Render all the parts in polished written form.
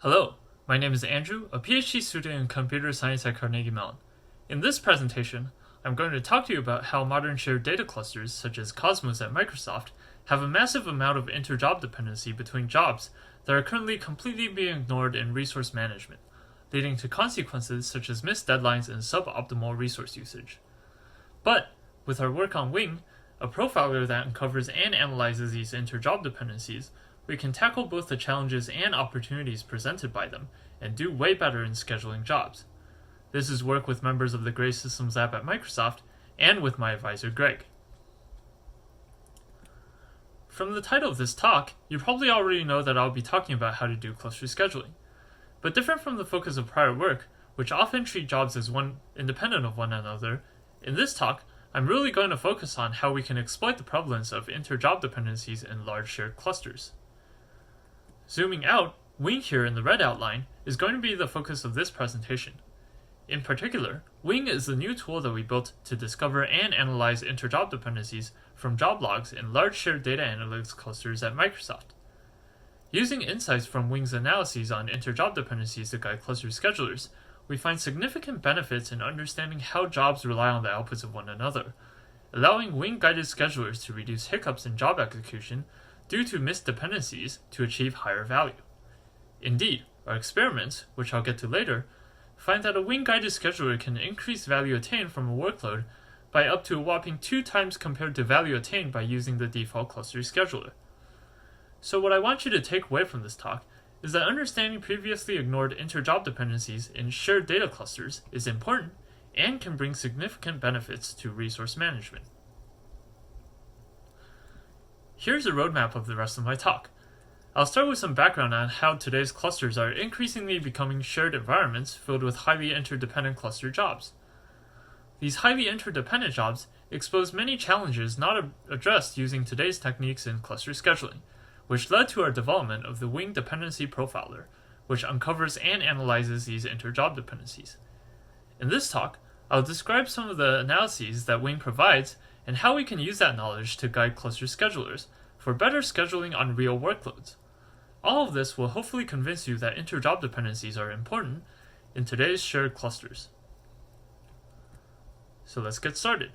Hello, my name is Andrew, a PhD student in computer science at Carnegie Mellon. In this presentation, I'm going to talk to you about how modern shared data clusters, such as Cosmos at Microsoft, have a massive amount of inter-job dependency between jobs that are currently completely being ignored in resource management, leading to consequences such as missed deadlines and suboptimal resource usage. But, with our work on Wing, a profiler that uncovers and analyzes these inter-job dependencies, we can tackle both the challenges and opportunities presented by them, and do way better in scheduling jobs. This is work with members of the Gray Systems Lab at Microsoft, and with my advisor Greg. From the title of this talk, you probably already know that I'll be talking about how to do cluster scheduling. But different from the focus of prior work, which often treat jobs as independent of one another, in this talk, I'm really going to focus on how we can exploit the prevalence of inter-job dependencies in large shared clusters. Zooming out, Wing here in the red outline is going to be the focus of this presentation. In particular, Wing is the new tool that we built to discover and analyze inter-job dependencies from job logs in large shared data analytics clusters at Microsoft. Using insights from Wing's analyses on inter-job dependencies to guide cluster schedulers, we find significant benefits in understanding how jobs rely on the outputs of one another, allowing Wing-guided schedulers to reduce hiccups in job execution due to missed dependencies to achieve higher value. Indeed, our experiments, which I'll get to later, find that a Wing-guided scheduler can increase value attained from a workload by up to a whopping 2 times compared to value attained by using the default cluster scheduler. So what I want you to take away from this talk is that understanding previously ignored inter-job dependencies in shared data clusters is important and can bring significant benefits to resource management. Here's a roadmap of the rest of my talk. I'll start with some background on how today's clusters are increasingly becoming shared environments filled with highly interdependent cluster jobs. These highly interdependent jobs expose many challenges not addressed using today's techniques in cluster scheduling, which led to our development of the Wing Dependency Profiler, which uncovers and analyzes these inter-job dependencies. In this talk, I'll describe some of the analyses that Wing provides and how we can use that knowledge to guide cluster schedulers for better scheduling on real workloads. All of this will hopefully convince you that inter-job dependencies are important in today's shared clusters. So let's get started.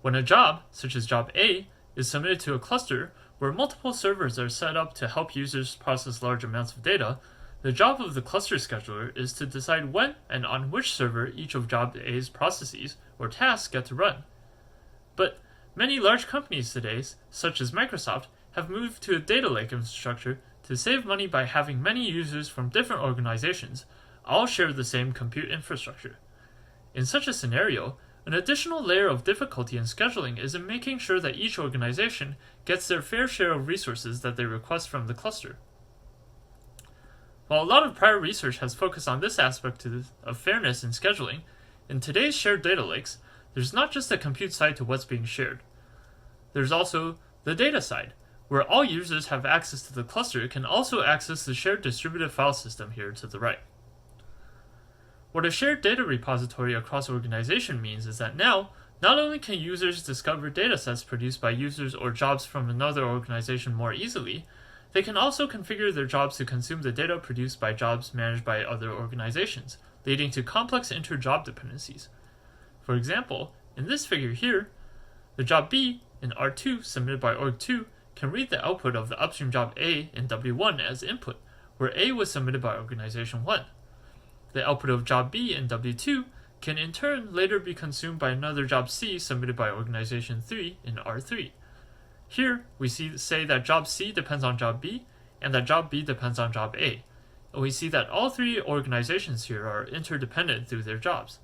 When a job, such as job A, is submitted to a cluster where multiple servers are set up to help users process large amounts of data, the job of the cluster scheduler is to decide when and on which server each of job A's processes or tasks get to run. But many large companies today, such as Microsoft, have moved to a data lake infrastructure to save money by having many users from different organizations all share the same compute infrastructure. In such a scenario, an additional layer of difficulty in scheduling is in making sure that each organization gets their fair share of resources that they request from the cluster. While a lot of prior research has focused on this aspect of fairness in scheduling, in today's shared data lakes, there's not just a compute side to what's being shared. There's also the data side, where all users have access to the cluster can also access the shared distributed file system here to the right. What a shared data repository across organization means is that now, not only can users discover datasets produced by users or jobs from another organization more easily, they can also configure their jobs to consume the data produced by jobs managed by other organizations, leading to complex inter-job dependencies. For example, in this figure here, the job B in R2 submitted by org2 can read the output of the upstream job A in W1 as input, where A was submitted by organization 1. The output of job B in W2 can in turn later be consumed by another job C submitted by organization 3 in R3. Here, we say that job C depends on job B, and that job B depends on job A, and we see that all three organizations here are interdependent through their jobs.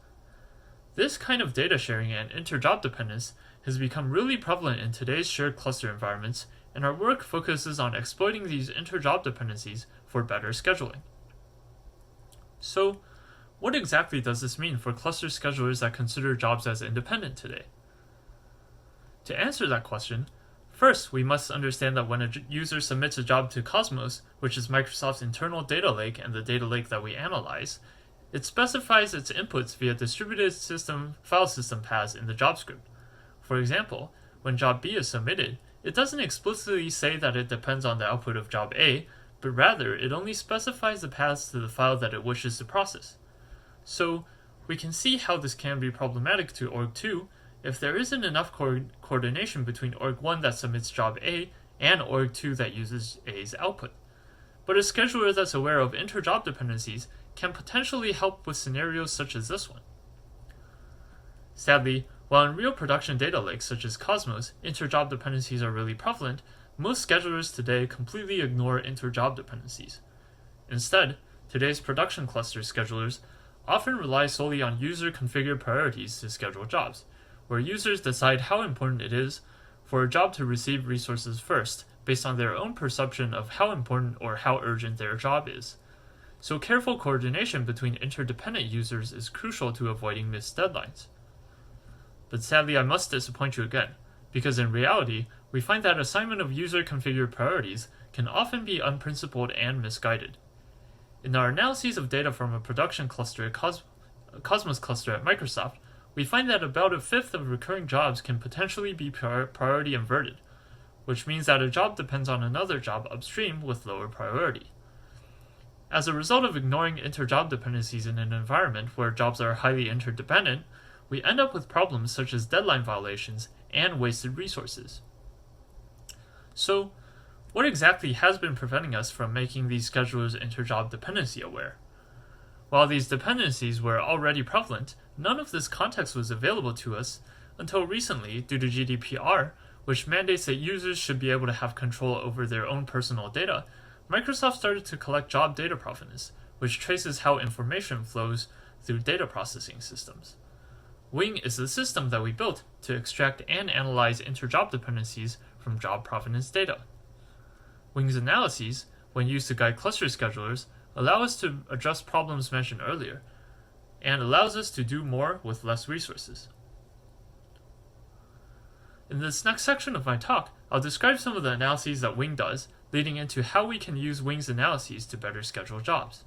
This kind of data sharing and inter-job dependence has become really prevalent in today's shared cluster environments, and our work focuses on exploiting these inter-job dependencies for better scheduling. So, what exactly does this mean for cluster schedulers that consider jobs as independent today? To answer that question, first we must understand that when a user submits a job to Cosmos, which is Microsoft's internal data lake and the data lake that we analyze, it specifies its inputs via distributed file system paths in the job script. For example, when job B is submitted, it doesn't explicitly say that it depends on the output of job A, but rather it only specifies the paths to the file that it wishes to process. So we can see how this can be problematic to org2 if there isn't enough coordination between org1 that submits job A and org2 that uses A's output. But a scheduler that's aware of inter-job dependencies can potentially help with scenarios such as this one. Sadly, while in real production data lakes such as Cosmos, inter-job dependencies are really prevalent, most schedulers today completely ignore inter-job dependencies. Instead, today's production cluster schedulers often rely solely on user-configured priorities to schedule jobs, where users decide how important it is for a job to receive resources first, based on their own perception of how important or how urgent their job is. So careful coordination between interdependent users is crucial to avoiding missed deadlines. But sadly, I must disappoint you again, because in reality, we find that assignment of user-configured priorities can often be unprincipled and misguided. In our analyses of data from a production cluster, Cosmos cluster at Microsoft, we find that about a fifth of recurring jobs can potentially be priority inverted, which means that a job depends on another job upstream with lower priority. As a result of ignoring inter-job dependencies in an environment where jobs are highly interdependent, we end up with problems such as deadline violations and wasted resources. So, what exactly has been preventing us from making these schedulers inter-job dependency aware? While these dependencies were already prevalent, none of this context was available to us until recently due to GDPR, which mandates that users should be able to have control over their own personal data. Microsoft started to collect job data provenance, which traces how information flows through data processing systems. Wing is the system that we built to extract and analyze inter-job dependencies from job provenance data. Wing's analyses, when used to guide cluster schedulers, allow us to address problems mentioned earlier, and allows us to do more with less resources. In this next section of my talk, I'll describe some of the analyses that Wing does, leading into how we can use Wing's analyses to better schedule jobs.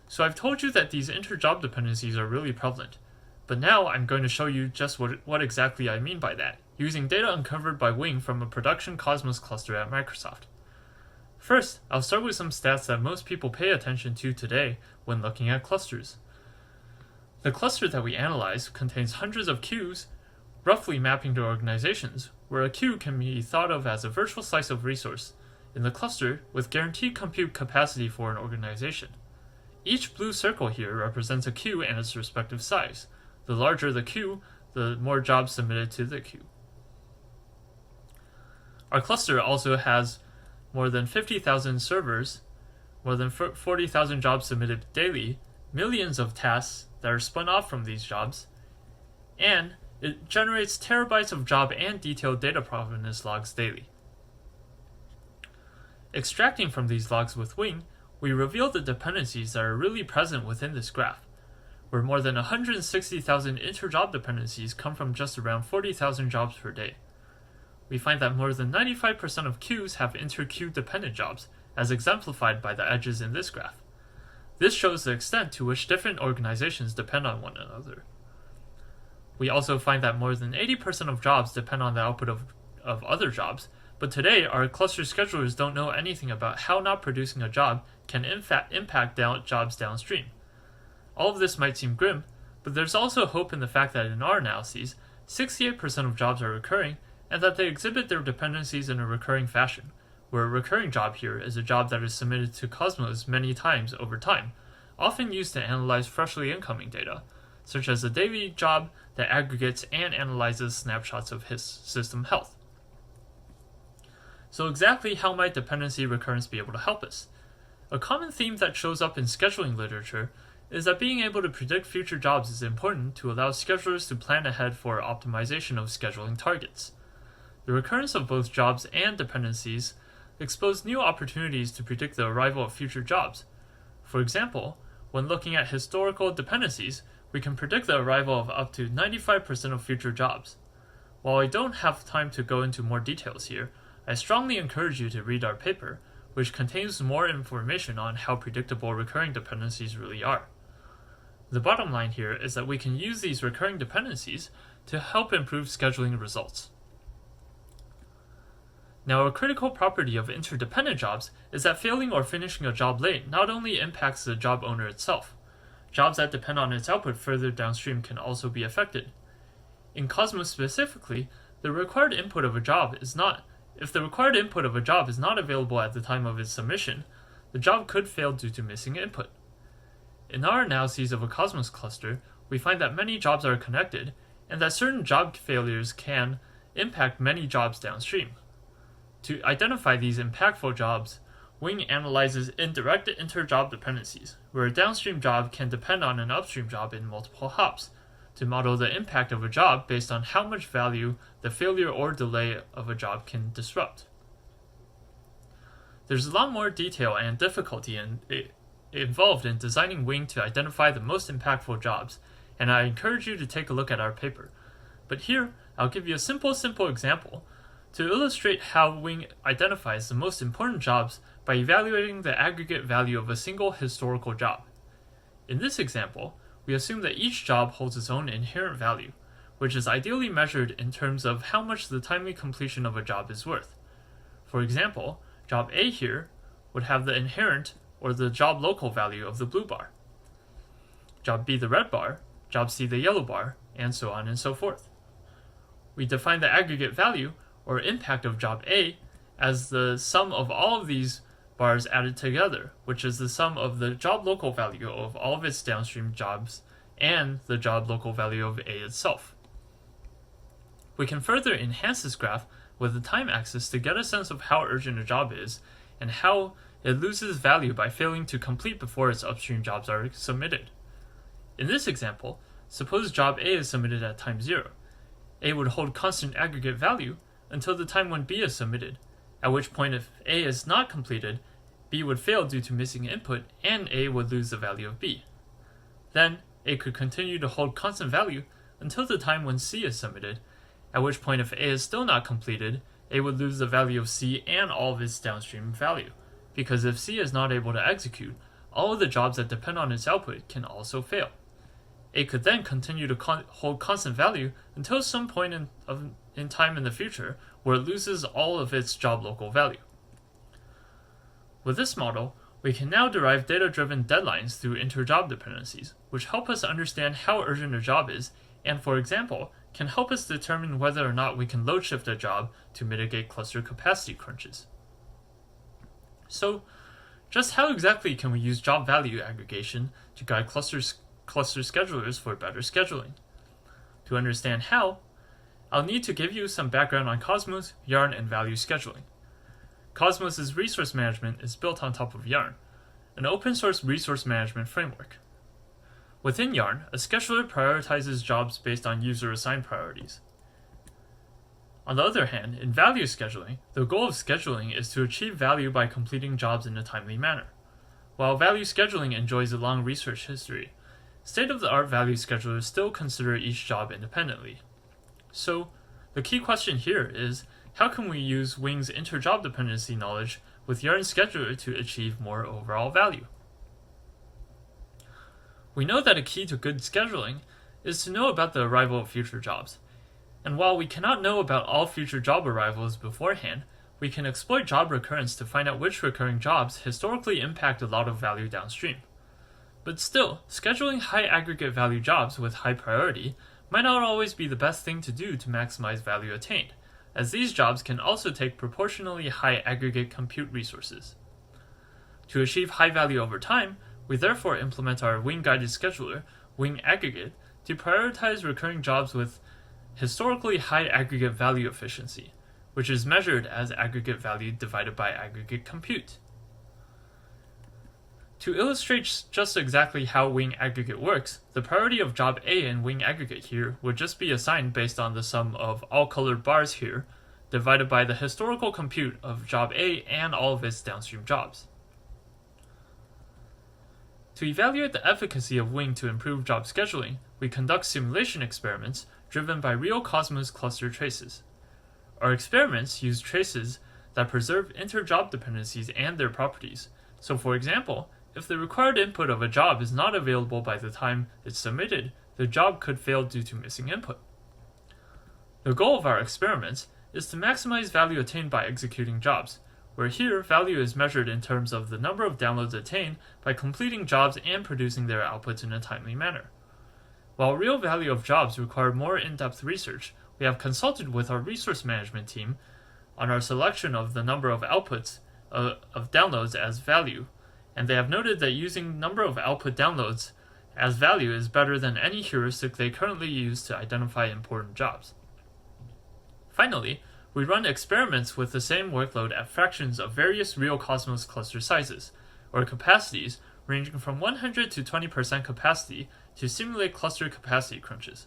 So I've told you that these inter-job dependencies are really prevalent, but now I'm going to show you just what exactly I mean by that, using data uncovered by Wing from a production Cosmos cluster at Microsoft. First, I'll start with some stats that most people pay attention to today when looking at clusters. The cluster that we analyze contains hundreds of queues, roughly mapping to organizations, where a queue can be thought of as a virtual slice of resource in the cluster with guaranteed compute capacity for an organization. Each blue circle here represents a queue and its respective size. The larger the queue, the more jobs submitted to the queue. Our cluster also has more than 50,000 servers, more than 40,000 jobs submitted daily, millions of tasks that are spun off from these jobs, and it generates terabytes of job and detailed data provenance logs daily. Extracting from these logs with Wing, we reveal the dependencies that are really present within this graph, where more than 160,000 inter-job dependencies come from just around 40,000 jobs per day. We find that more than 95% of queues have inter-queue dependent jobs, as exemplified by the edges in this graph. This shows the extent to which different organizations depend on one another. We also find that more than 80% of jobs depend on the output of other jobs, but today our cluster schedulers don't know anything about how not producing a job can impact jobs downstream. All of this might seem grim, but there's also hope in the fact that in our analyses, 68% of jobs are recurring, and that they exhibit their dependencies in a recurring fashion, where a recurring job here is a job that is submitted to Cosmos many times over time, often used to analyze freshly incoming data, such as a daily job that aggregates and analyzes snapshots of his system health. So exactly how might dependency recurrence be able to help us? A common theme that shows up in scheduling literature is that being able to predict future jobs is important to allow schedulers to plan ahead for optimization of scheduling targets. The recurrence of both jobs and dependencies expose new opportunities to predict the arrival of future jobs. For example, when looking at historical dependencies, we can predict the arrival of up to 95% of future jobs. While I don't have time to go into more details here, I strongly encourage you to read our paper, which contains more information on how predictable recurring dependencies really are. The bottom line here is that we can use these recurring dependencies to help improve scheduling results. Now, a critical property of interdependent jobs is that failing or finishing a job late not only impacts the job owner itself. Jobs that depend on its output further downstream can also be affected. In Cosmos specifically, if the required input of a job is not available at the time of its submission, the job could fail due to missing input. In our analyses of a Cosmos cluster, we find that many jobs are connected, and that certain job failures can impact many jobs downstream. To identify these impactful jobs, Wing analyzes indirect inter-job dependencies, where a downstream job can depend on an upstream job in multiple hops, to model the impact of a job based on how much value the failure or delay of a job can disrupt. There's a lot more detail and difficulty involved in designing Wing to identify the most impactful jobs, and I encourage you to take a look at our paper. But here, I'll give you a simple example to illustrate how Wing identifies the most important jobs by evaluating the aggregate value of a single historical job. In this example, we assume that each job holds its own inherent value, which is ideally measured in terms of how much the timely completion of a job is worth. For example, job A here would have the inherent or the job local value of the blue bar, job B the red bar, job C the yellow bar, and so on and so forth. We define the aggregate value or impact of job A as the sum of all of these bars added together, which is the sum of the job local value of all of its downstream jobs and the job local value of A itself. We can further enhance this graph with the time axis to get a sense of how urgent a job is and how it loses value by failing to complete before its upstream jobs are submitted. In this example, suppose job A is submitted at time 0. A would hold constant aggregate value until the time when B is submitted, at which point if A is not completed, B would fail due to missing input and A would lose the value of B. Then, A could continue to hold constant value until the time when C is submitted, at which point if A is still not completed, A would lose the value of C and all of its downstream value, because if C is not able to execute, all of the jobs that depend on its output can also fail. A could then continue to hold constant value until some point in time in the future where it loses all of its job local value. With this model, we can now derive data-driven deadlines through inter-job dependencies, which help us understand how urgent a job is and, for example, can help us determine whether or not we can load shift a job to mitigate cluster capacity crunches. So, just how exactly can we use job value aggregation to guide cluster schedulers for better scheduling? To understand how, I'll need to give you some background on Cosmos, Yarn, and value scheduling. Cosmos' resource management is built on top of Yarn, an open-source resource management framework. Within Yarn, a scheduler prioritizes jobs based on user-assigned priorities. On the other hand, in value scheduling, the goal of scheduling is to achieve value by completing jobs in a timely manner. While value scheduling enjoys a long research history, state-of-the-art value schedulers still consider each job independently. So, the key question here is, how can we use Wing's inter-job dependency knowledge with Yarn's scheduler to achieve more overall value? We know that a key to good scheduling is to know about the arrival of future jobs. And while we cannot know about all future job arrivals beforehand, we can exploit job recurrence to find out which recurring jobs historically impact a lot of value downstream. But still, scheduling high aggregate value jobs with high priority might not always be the best thing to do to maximize value attained, as these jobs can also take proportionally high aggregate compute resources. To achieve high value over time, we therefore implement our Wing-guided scheduler, Wing Aggregate, to prioritize recurring jobs with historically high aggregate value efficiency, which is measured as aggregate value divided by aggregate compute. To illustrate just exactly how Wing Aggregate works, the priority of job A in Wing Aggregate here would just be assigned based on the sum of all colored bars here, divided by the historical compute of job A and all of its downstream jobs. To evaluate the efficacy of Wing to improve job scheduling, we conduct simulation experiments driven by real Cosmos cluster traces. Our experiments use traces that preserve inter-job dependencies and their properties. So for example, if the required input of a job is not available by the time it's submitted, the job could fail due to missing input. The goal of our experiments is to maximize value attained by executing jobs, where here value is measured in terms of the number of downloads attained by completing jobs and producing their outputs in a timely manner. While real value of jobs require more in-depth research, we have consulted with our resource management team on our selection of the number of outputs of downloads as value, and they have noted that using number of output downloads as value is better than any heuristic they currently use to identify important jobs. Finally, we run experiments with the same workload at fractions of various real Cosmos cluster sizes, or capacities ranging from 100 to 20% capacity to simulate cluster capacity crunches.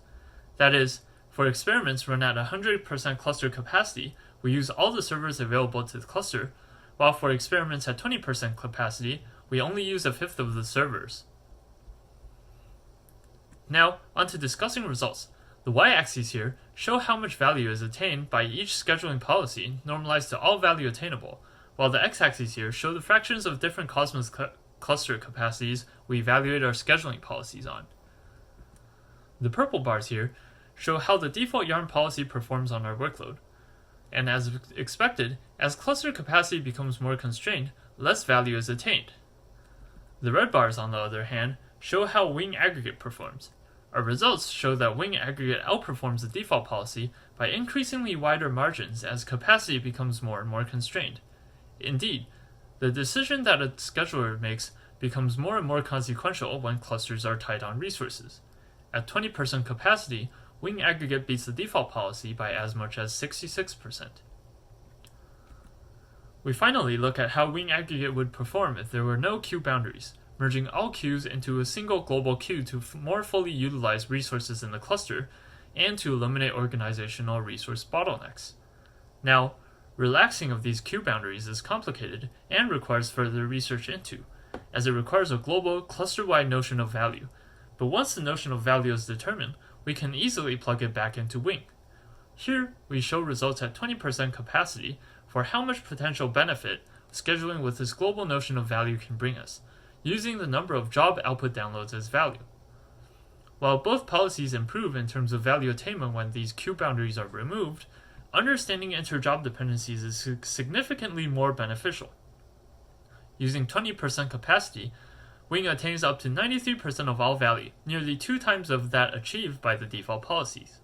That is, for experiments run at 100% cluster capacity, we use all the servers available to the cluster, while for experiments at 20% capacity, we only use a fifth of the servers. Now, on to discussing results. The y-axes here show how much value is attained by each scheduling policy normalized to all value attainable, while the x-axes here show the fractions of different Cosmos cluster capacities we evaluate our scheduling policies on. The purple bars here show how the default yarn policy performs on our workload. And as expected, as cluster capacity becomes more constrained, less value is attained. The red bars, on the other hand, show how wing aggregate performs. Our results show that wing aggregate outperforms the default policy by increasingly wider margins as capacity becomes more and more constrained. Indeed, the decision that a scheduler makes becomes more and more consequential when clusters are tight on resources. At 20% capacity, wing aggregate beats the default policy by as much as 66%. We finally look at how wing aggregate would perform if there were no queue boundaries, merging all queues into a single global queue to more fully utilize resources in the cluster and to eliminate organizational resource bottlenecks. Now, relaxing of these queue boundaries is complicated and requires further research into, as it requires a global, cluster-wide notion of value. But once the notion of value is determined, we can easily plug it back into wing. Here, we show results at 20% capacity for how much potential benefit scheduling with this global notion of value can bring us, using the number of job output downloads as value. While both policies improve in terms of value attainment when these queue boundaries are removed, understanding inter-job dependencies is significantly more beneficial. Using 20% capacity, wing attains up to 93% of all value, nearly 2 times of that achieved by the default policies.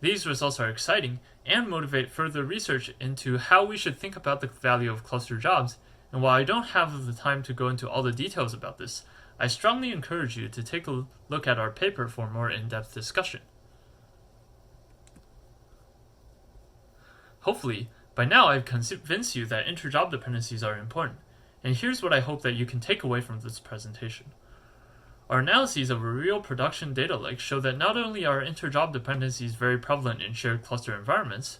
These results are exciting and motivate further research into how we should think about the value of cluster jobs, and while I don't have the time to go into all the details about this, I strongly encourage you to take a look at our paper for more in-depth discussion. Hopefully, by now I've convinced you that inter-job dependencies are important, and here's what I hope that you can take away from this presentation. Our analyses of a real production data lake show that not only are inter-job dependencies very prevalent in shared cluster environments,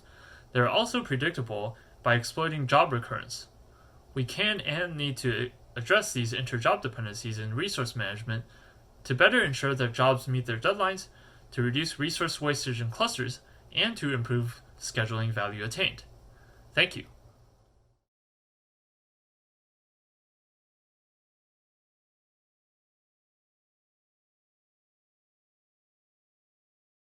they are also predictable by exploiting job recurrence. We can and need to address these inter-job dependencies in resource management to better ensure that jobs meet their deadlines, to reduce resource wastage in clusters, and to improve scheduling value attained. Thank you.